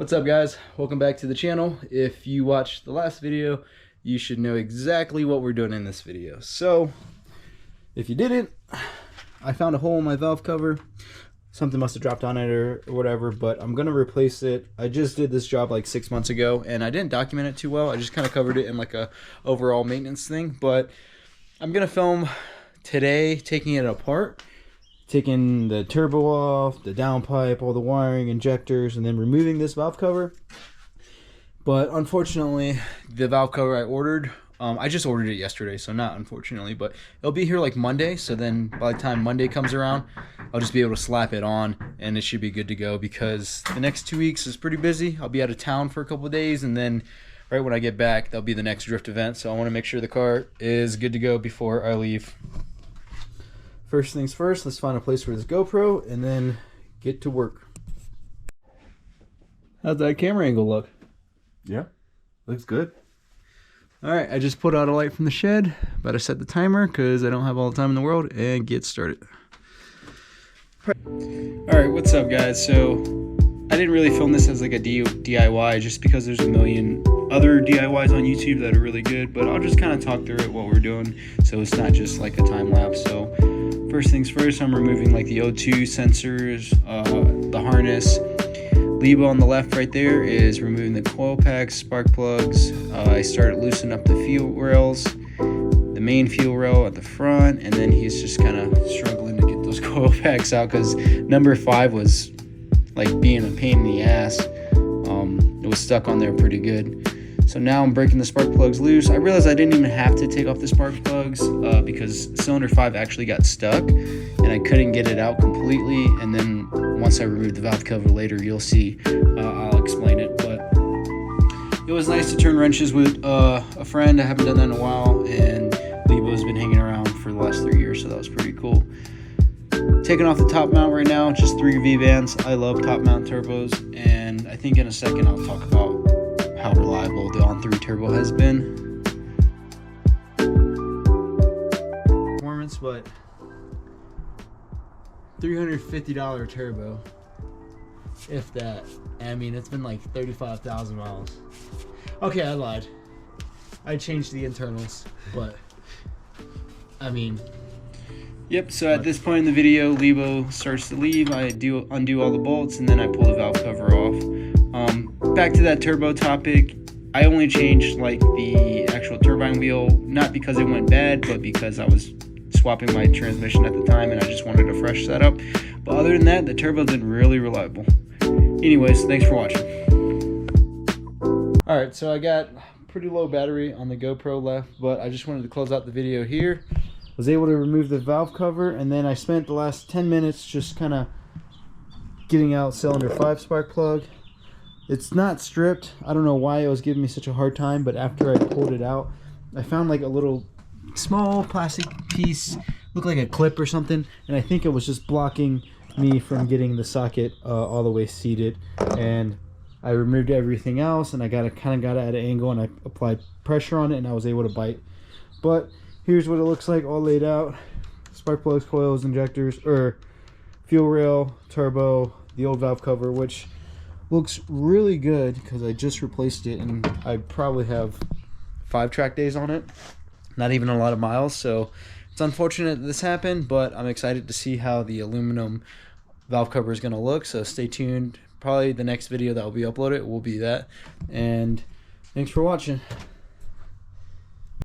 What's up, guys? Welcome back to the channel. If you watched the last video, you should know exactly what we're doing in this video. So if you didn't, I found a hole in my valve cover. Something must have dropped on it or whatever, but I'm gonna replace it. I just did this job like 6 months ago and I didn't document it too well. I just kind of covered it in like a overall maintenance thing, but I'm gonna film today taking it apart, taking the turbo off, the downpipe, all the wiring, injectors, and then removing this valve cover. But unfortunately, the valve cover I ordered, I just ordered it yesterday, so not unfortunately, but it'll be here like Monday. So then by the time Monday comes around, I'll just be able to slap it on and it should be good to go, because the next 2 weeks is pretty busy. I'll be out of town for a couple of days, and then right when I get back, that'll be the next drift event. So I want to make sure the car is good to go before I leave. First things first, let's find a place for this GoPro and then get to work. How's that camera angle look? Yeah, looks good. Alright, I just put out a light from the shed. About to set the timer because I don't have all the time in the world, and get started. Alright, what's up, guys? So I didn't really film this as like a DIY just because there's a million other DIYs on YouTube that are really good, but I'll just kind of talk through it what we're doing so it's not just like a time lapse. So first things first, I'm removing like the O2 sensors, the harness. Lebo on the left right there is removing the coil packs, spark plugs. I started loosening up the fuel rails, the main fuel rail at the front, and then he's just kind of struggling to get those coil packs out because number 5 was like being a pain in the ass. It was stuck on there pretty good. So now I'm breaking the spark plugs loose. I realized I didn't even have to take off the spark plugs because cylinder 5 actually got stuck and I couldn't get it out completely. And then once I remove the valve cover later, you'll see, I'll explain it. But it was nice to turn wrenches with a friend. I haven't done that in a while, and Lebo's been hanging around for the last 3 years, so that was pretty cool. Taking off the top mount right now, just 3 V-bands. I love top mount turbos, and I think in a second I'll talk about how reliable the on-3 turbo has been. Performance, but $350 turbo, if that. I mean, it's been like 35,000 miles. Okay, I lied. I changed the internals, but I mean, yep. So at this point in the video, Lebo starts to leave. I undo all the bolts, and then I pull the valve cover off. Back to that turbo topic, I only changed like the actual turbine wheel, not because it went bad, but because I was swapping my transmission at the time and I just wanted a fresh setup. But other than that, the turbo's been really reliable. Anyways, thanks for watching. Alright, so I got pretty low battery on the GoPro left, but I just wanted to close out the video here. Was able to remove the valve cover, and then I spent the last 10 minutes just kind of getting out cylinder 5 spark plug. It's not stripped. I don't know why it was giving me such a hard time, but after I pulled it out, I found like a little small plastic piece, looked like a clip or something, and I think it was just blocking me from getting the socket all the way seated. And I removed everything else, and I kind of got it at an angle, and I applied pressure on it, and I was able to bite. But here's what it looks like all laid out: spark plugs, coils, injectors, fuel rail, turbo, the old valve cover, which looks really good because I just replaced it, and I probably have 5 track days on it, not even a lot of miles. So it's unfortunate that this happened, but I'm excited to see how the aluminum valve cover is going to look. So stay tuned. Probably the next video that will be uploaded will be that. And thanks for watching.